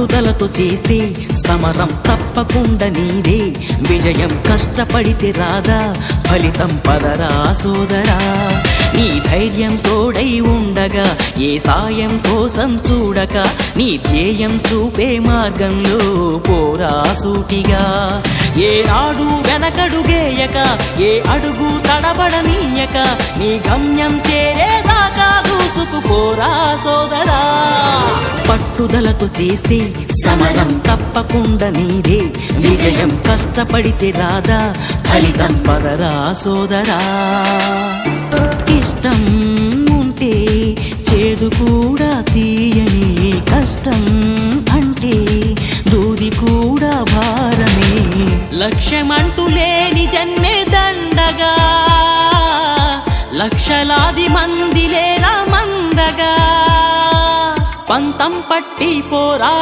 పట్టుదలతో చేస్తే సమరం తప్పకుండా నీదే, విజయం కష్టపడితే రాదా ఫలితం పదరా సోదరా. నీ ధైర్యం తోడై ఉండగా ఏ సాయం కోసం చూడక, నీ ధ్యేయం చూపే మార్గంలో పోరా సూటిగా. ఏ నాడు వెనకడుగేయక, ఏ అడుగు తడబడనీయక, నీ గమ్యం చేరేదాకా దూసుకుపోరా సోదరా. పట్టుదలతో చేస్తే సమరం తప్పకుండా నీదే, విజయం కష్టపడితే రాదా ఫలితం పదరా సోదరా. ఇష్టం ఉంటే చేదు కూడా తీయని, కష్టం అంటే దూది కూడా భారమే. లక్ష్యమంటూ లేని జన్మే దండగా, లక్షలాది మంది లేలా మందగా, పంతం పట్టి పోరా